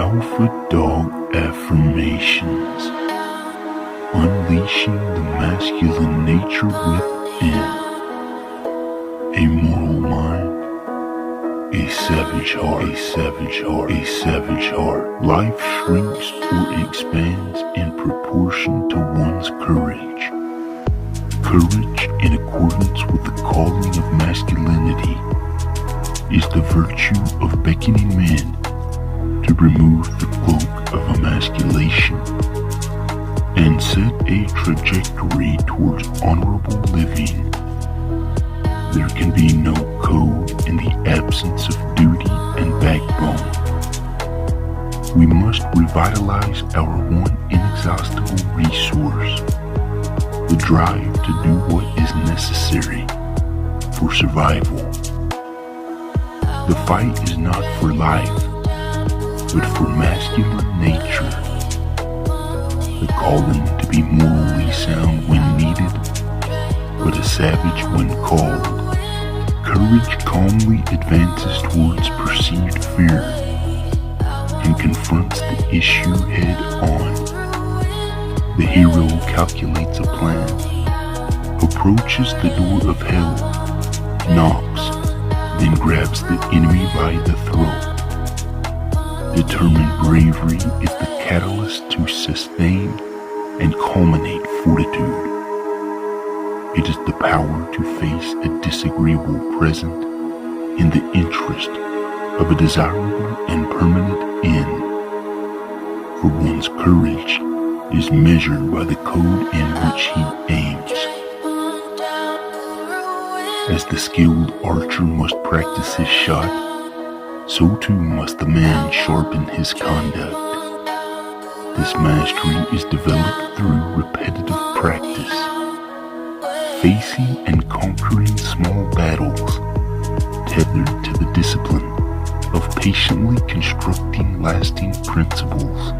Alpha Dog Affirmations. Unleashing the masculine nature within. A moral mind, a savage heart, a savage heart, a savage heart. Life shrinks or expands in proportion to one's courage. Courage, in accordance with the calling of masculinity, is the virtue of beckoning men to remove the cloak of emasculation and set a trajectory towards honorable living. There can be no code in the absence of duty and backbone. We must revitalize our one inexhaustible resource, the drive to do what is necessary for survival. The fight is not for life, but for masculine nature. The calling to be morally sound when needed, but a savage when called. Courage calmly advances towards perceived fear and confronts the issue head on. The hero calculates a plan, approaches the door of hell, knocks, then grabs the enemy by the throat. Determined bravery is the catalyst to sustain and culminate fortitude. It is the power to face a disagreeable present in the interest of a desirable and permanent end. For one's courage is measured by the code in which he aims. As the skilled archer must practice his shot, so too must the man sharpen his conduct. This mastery is developed through repetitive practice, facing and conquering small battles, tethered to the discipline of patiently constructing lasting principles.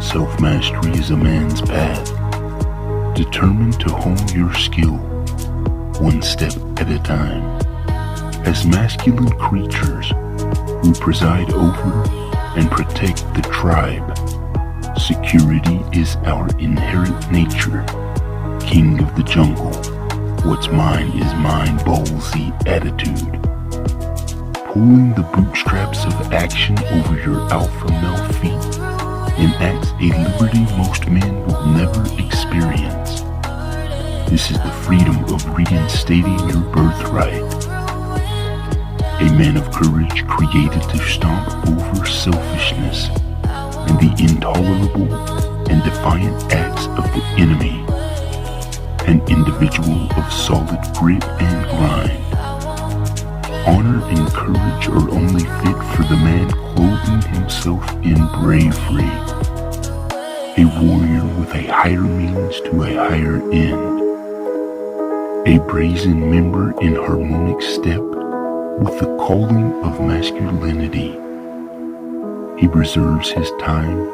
Self-mastery is a man's path, determined to hone your skill, one step at a time. As masculine creatures who preside over and protect the tribe, security is our inherent nature. King of the jungle, what's mine is mine ballsy attitude. Pulling the bootstraps of action over your alpha male feet enacts a liberty most men will never experience. This is the freedom of reinstating your birthright. A man of courage created to stomp over selfishness and the intolerable and defiant acts of the enemy. An individual of solid grit and grind. Honor and courage are only fit for the man clothing himself in bravery. A warrior with a higher means to a higher end. A brazen member in harmonic step with the calling of masculinity. He reserves his time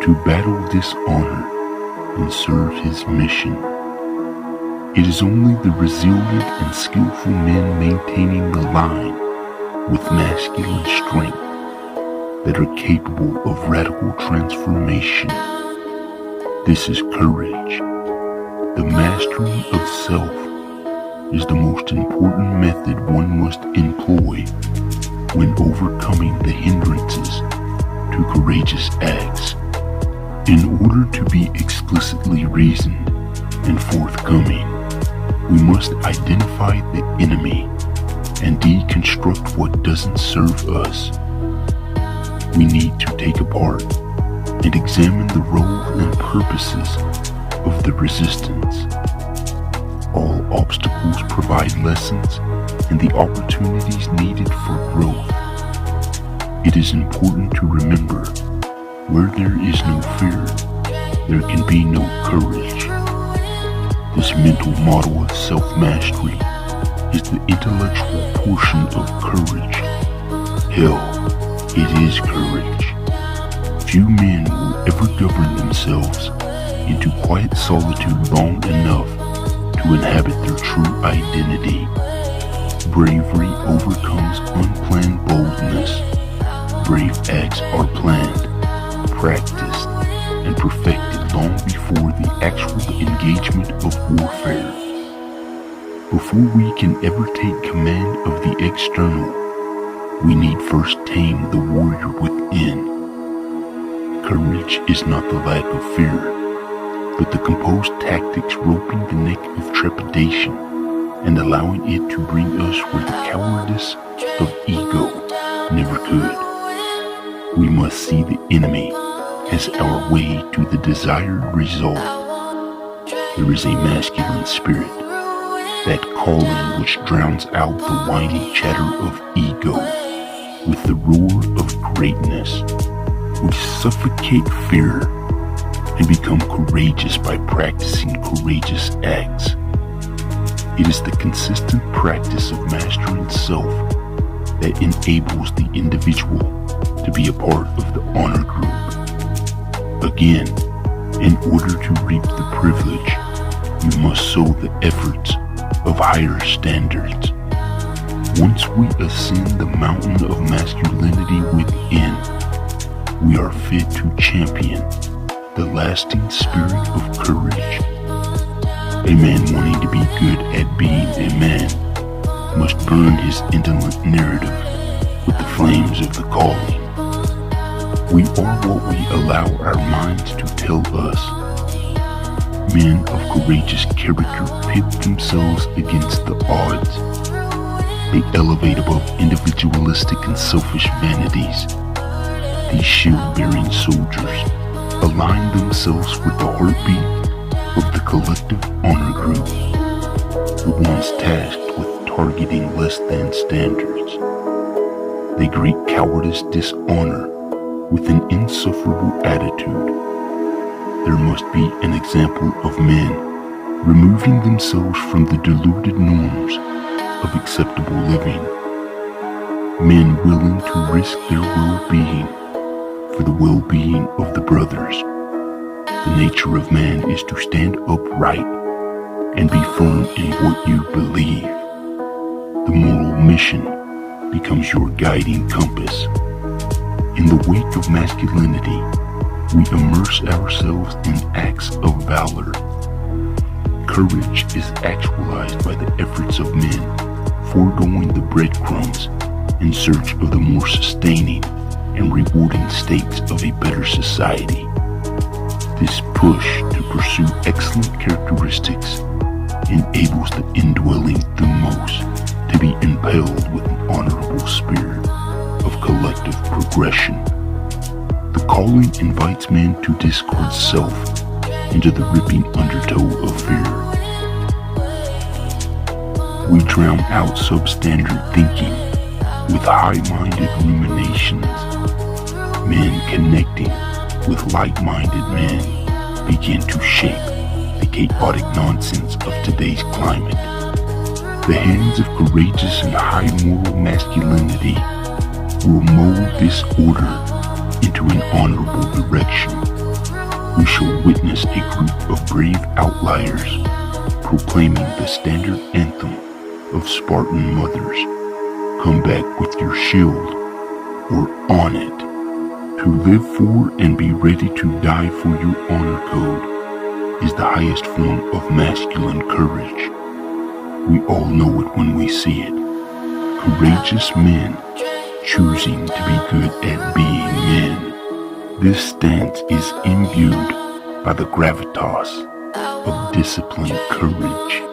to battle dishonor and serve his mission. It is only the resilient and skillful men maintaining the line with masculine strength that are capable of radical transformation. This is courage. The mastery of self is the most important method one must employ when overcoming the hindrances to courageous acts. In order to be explicitly reasoned and forthcoming, we must identify the enemy and deconstruct what doesn't serve us. We need to take apart and examine the role and purposes of the resistance. All obstacles provide lessons and the opportunities needed for growth. It is important to remember, where there is no fear, there can be no courage. This mental model of self-mastery is the intellectual portion of courage. Hell, it is courage. Few men will ever govern themselves into quiet solitude long enough to inhabit their true identity. Bravery overcomes unplanned boldness. brave acts are planned, practiced, and perfected long before the actual engagement of warfare. Before we can ever take command of the external, we need first tame the warrior within. Courage is not the lack of fear, but the composed tactics roping the neck of trepidation and allowing it to bring us where the cowardice of ego never could. We must see the enemy as our way to the desired result. There is a masculine spirit, that calling which drowns out the whining chatter of ego with the roar of greatness. We suffocate fear and become courageous by practicing courageous acts. It is the consistent practice of mastering self that enables the individual to be a part of the honor group. Again, in order to reap the privilege, you must sow the efforts of higher standards. Once we ascend the mountain of masculinity within, we are fit to champion the lasting spirit of courage. A man wanting to be good at being a man must burn his indolent narrative with the flames of the calling. We are what we allow our minds to tell us. Men of courageous character pit themselves against the odds. They elevate above individualistic and selfish vanities. These shield-bearing soldiers align themselves with the heartbeat of the collective honor group, the ones tasked with targeting less than standards. They greet cowardice dishonor with an insufferable attitude. There must be an example of men removing themselves from the deluded norms of acceptable living. Men willing to risk their well-being for the well-being of the brothers. The nature of man is to stand upright and be firm in what you believe. The moral mission becomes your guiding compass. In the wake of masculinity, we immerse ourselves in acts of valor. Courage is actualized by the efforts of men foregoing the breadcrumbs in search of the more sustaining and rewarding stakes of a better society. This push to pursue excellent characteristics enables the indwelling thumos to be impelled with an honorable spirit of collective progression. The calling invites men to discard self into the ripping undertow of fear. We drown out substandard thinking with high-minded ruminations. Men connecting with like-minded men begin to shape the chaotic nonsense of today's climate. The hands of courageous and high moral masculinity will mold this order into an honorable direction. We shall witness a group of brave outliers proclaiming the standard anthem of Spartan mothers. Come back with your shield, or on it. To live for and be ready to die for your honor code is the highest form of masculine courage. We all know it when we see it. Courageous men choosing to be good at being men. This stance is imbued by the gravitas of disciplined courage.